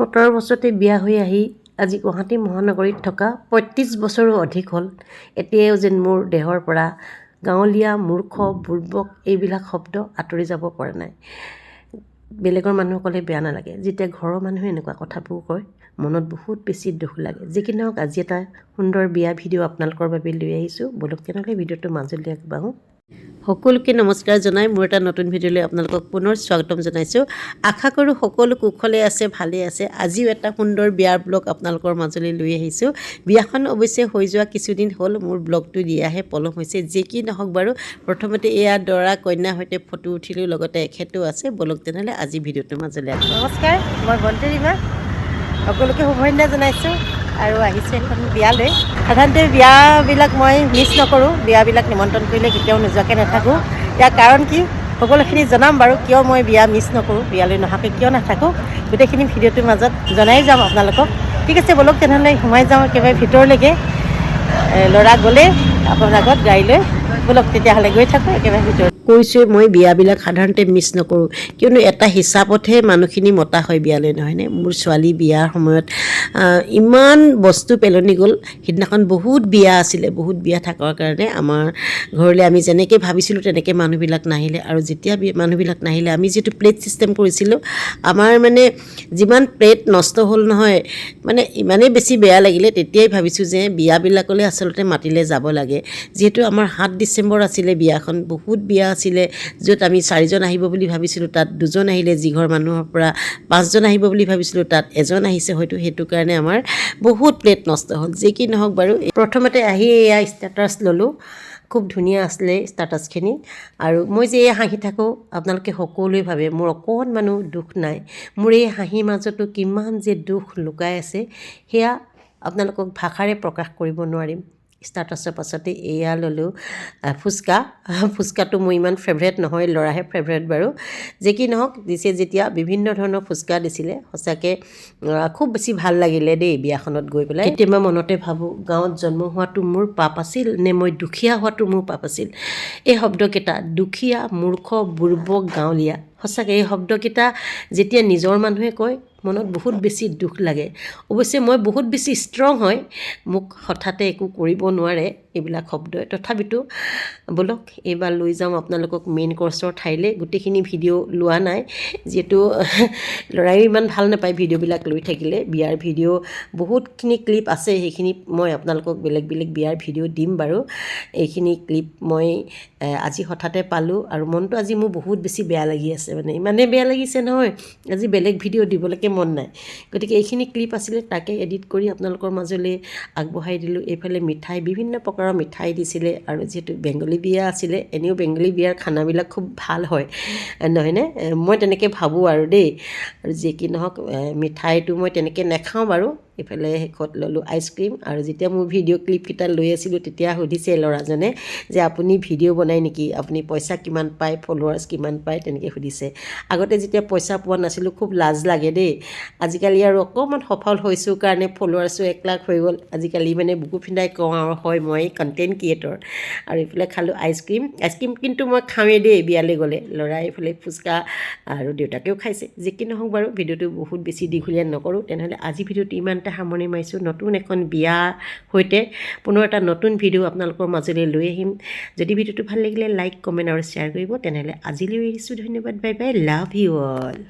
17 বছৰতে বিয়া হৈ আহি আজি গুৱাহাটী মহানগৰীত থকা 35 বছৰো অধিক হ'ল। এতিয়াও যেন মোৰ দেহৰ পৰা গাঁৱলীয়া মূৰ্খ বুৰ্বক এইবিলাক শব্দ আঁতৰি যাব পৰা নাই। বেলেগৰ মানুহ ক'লে বেয়া নালাগে, যেতিয়া ঘৰৰ মানুহে এনেকুৱা কথাবোৰ কয় মনত বহুত বেছি দুখ লাগে। যি কি নহওক, আজি এটা সুন্দৰ বিয়া ভিডিঅ' আপোনালোকৰ বাবে লৈ আহিছোঁ। বলক তেনেহ'লে ভিডিঅ'টো মাজলৈ আগবাঢ়োঁ। সকলোকে নমস্কাৰ জনাই মোৰ এটা নতুন ভিডিঅ'লৈ আপোনালোকক পুনৰ স্বাগতম জনাইছোঁ। আশা কৰোঁ সকলো কুশলে আছে, ভালে আছে। আজিও এটা সুন্দৰ বিয়াৰ ব্লগ আপোনালোকৰ মাজলৈ লৈ আহিছোঁ। বিয়াখন অৱশ্যে হৈ যোৱা কিছুদিন হ'ল, মোৰ ব্লগটো দিয়াহে পলম হৈছে। যি কি নহওক বাৰু, প্ৰথমতে এয়া দৰা কইনাৰ সৈতে ফটো উঠিলোঁ, লগতে এখেতো আছে। বলক তেনেহ'লে আজি ভিডিঅ'টোৰ মাজলৈ আগবাঢ়োঁ। নমস্কাৰ, মই ভণ্টি ৰীমা। সকলোকে শুভেচ্ছা জনাইছোঁ আৰু আহিছোঁ এখন বিয়ালৈ। সাধাৰণতে বিয়াবিলাক মই মিছ নকৰোঁ, বিয়াবিলাক নিমন্ত্ৰণ কৰিলে কেতিয়াও নোযোৱাকৈ নাথাকোঁ। ইয়াৰ কাৰণ কি সকলোখিনি জনাম বাৰু, কিয় মই বিয়া মিছ নকৰোঁ, বিয়ালৈ নহাকৈ কিয় নাথাকোঁ, গোটেইখিনি ভিডিঅ'টোৰ মাজত জনাই যাম আপোনালোকক। ঠিক আছে, বলক তেনেহ'লে সোমাই যাওঁ একেবাৰে ভিতৰলৈকে। ল'ৰা গ'লে আপোনাৰ আগত গাড়ী লৈ, বলক তেতিয়াহ'লে গৈ থাকোঁ একেবাৰে ভিতৰত। কৈছোঁ মই বিয়াবিলাক সাধাৰণতে মিছ নকৰোঁ, কিয়নো এটা হিচাপতহে মানুহখিনি মতা হয় বিয়ালৈ, নহয়নে? মোৰ ছোৱালী বিয়াৰ সময়ত ইমান বস্তু পেলনি গ'ল। সিদিনাখন বহুত বিয়া আছিলে, বহুত বিয়া থকাৰ কাৰণে আমাৰ ঘৰলৈ আমি যেনেকৈ ভাবিছিলোঁ তেনেকৈ মানুহবিলাক নাহিলে। আৰু যেতিয়া মানুহবিলাক নাহিলে, আমি যিটো প্লেট ছিষ্টেম কৰিছিলোঁ, আমাৰ মানে যিমান প্লেট নষ্ট হ'ল নহয়, মানে ইমানেই বেছি বেয়া লাগিলে। তেতিয়াই ভাবিছোঁ যে বিয়াবিলাকলৈ আচলতে মাতিলে যাব লাগে। যিহেতু আমাৰ 7 ডিচেম্বৰ আছিলে বিয়াখন, বহুত বিয়া আছিলে, য'ত আমি 4জন আহিব বুলি ভাবিছিলোঁ, তাত 2জন আহিলে। যিঘৰ মানুহৰ পৰা 5জন আহিব বুলি ভাবিছিলোঁ, তাত এজন আহিছে হয়তো। সেইটো কাৰণে আমাৰ বহুত প্লেট নষ্ট হ'ল। যি কি নহওক বাৰু, প্ৰথমতে আহি এয়া ষ্টেটাছ ল'লোঁ। খুব ধুনীয়া আছিলে ষ্টেটাছখিনি। আৰু মই যে এই হাঁহি থাকোঁ, আপোনালোকে সকলোৱে ভাবে মোৰ অকণমানো দুখ নাই। মোৰ এই হাঁহিৰ মাজতো কিমান যে দুখ লুকাই আছে, সেয়া আপোনালোকক ভাষাৰে প্ৰকাশ কৰিব নোৱাৰিম। ষ্টেটাছৰ পাছতে এয়া ল'লোঁ ফুচকা। ফুচকাটো মোৰ ইমান ফেভৰেট নহয়, ল'ৰাহে ফেভৰেট বাৰু। যি কি নহওক, দিছে যেতিয়া বিভিন্ন ধৰণৰ ফুচকা দিছিলে, সঁচাকৈ খুব বেছি ভাল লাগিলে দেই বিয়াখনত গৈ পেলাই। কেতিয়াবা মনতে ভাবোঁ, গাঁৱত জন্ম হোৱাটো মোৰ পাপ আছিল নে মই দুখীয়া হোৱাটো মোৰ পাপ আছিল। এই শব্দকেইটা, দুখীয়া, মূৰ্খ, বুৰ্বক, গাঁৱলীয়া, সঁচাকৈ এই শব্দকেইটা যেতিয়া নিজৰ মানুহে কয় মনত বহুত বেছি দুখ লাগে। অৱশ্যে মই বহুত বেছি ষ্ট্ৰং হয়, মোক হঠাতে একো কৰিব নোৱাৰে এইবিলাক শব্দই। তথাপিতো বলক এইবাৰ লৈ যাওঁ আপোনালোকক মেইন কৰ্চৰ ঠাইলৈ। গোটেইখিনি ভিডিঅ' লোৱা নাই, যিহেতু ল'ৰায়ো ইমান ভাল নাপায় ভিডিঅ'বিলাক লৈ থাকিলে। বিয়াৰ ভিডিঅ' বহুতখিনি ক্লিপ আছে, সেইখিনি মই আপোনালোকক বেলেগ বেলেগ বিয়াৰ ভিডিঅ' দিম বাৰু। এইখিনি ক্লিপ মই আজি হঠাতে পালোঁ আৰু মনটো আজি মোৰ বহুত বেছি বেয়া লাগি আছে। মানে ইমানেই বেয়া লাগিছে নহয়, আজি বেলেগ ভিডিঅ' দিবলৈকে মন নাই। গতিকে এইখিনি ক্লিপ আছিলে, তাকে এডিট কৰি আপোনালোকৰ মাজলৈ আগবঢ়াই দিলোঁ। এইফালে মিঠাই, বিভিন্ন প্ৰকাৰৰ মিঠাই দিছিলে। আৰু যিহেতু বেংগলী বিয়া আছিলে, এনেও বেংগলী বিয়াৰ খানাবিলাক খুব ভাল হয়, নহয়নে? মই তেনেকৈ ভাবোঁ আৰু দেই। আৰু যি কি নহওক, মিঠাইটো মই তেনেকৈ নাখাওঁ বাৰু। এইফালে শেষত ল'লোঁ আইচক্ৰীম। আৰু যেতিয়া মোৰ ভিডিঅ' ক্লিপকেইটা লৈ আছিলোঁ, তেতিয়া সুধিছে ল'ৰাজনে যে আপুনি ভিডিঅ' বনাই নেকি, আপুনি পইচা কিমান পায়, ফলোৱাৰ্ছ কিমান পায়, তেনেকৈ সুধিছে। আগতে যেতিয়া পইচা পোৱা নাছিলোঁ খুব লাজ লাগে দেই। আজিকালি আৰু অকণমান সফল হৈছোঁ কাৰণে ফলোৱাৰ্ছো 1 লাখ হৈ গ'ল। আজিকালি মানে বুকু ফিন্দাই কওঁ আৰু হয় মই কণ্টেণ্ট ক্ৰিয়েটৰ। আৰু এইফালে খালোঁ আইচক্ৰীম। আইচক্ৰীম কিন্তু মই খাওঁৱেই দেই বিয়ালৈ গ'লে। ল'ৰাই এইফালে ফুচকা আৰু দেউতাকেও খাইছে। যি কি নহওক বাৰু, ভিডিঅ'টো বহুত বেছি দীঘলীয়া নকৰোঁ। তেনেহ'লে আজি ভিডিঅ'টো ইমানতে সামৰণি মাৰিছোঁ। নতুন এখন বিয়াৰ সৈতে পুনৰ এটা নতুন ভিডিঅ' আপোনালোকৰ মাজলৈ লৈ আহিম। যদি ভিডিঅ'টো ভাল লাগিলে লাইক, কমেণ্ট আৰু শ্বেয়াৰ কৰিব। তেনেহ'লে আজিলৈ এৰিছোঁ, ধন্যবাদ, bye bye, love you all.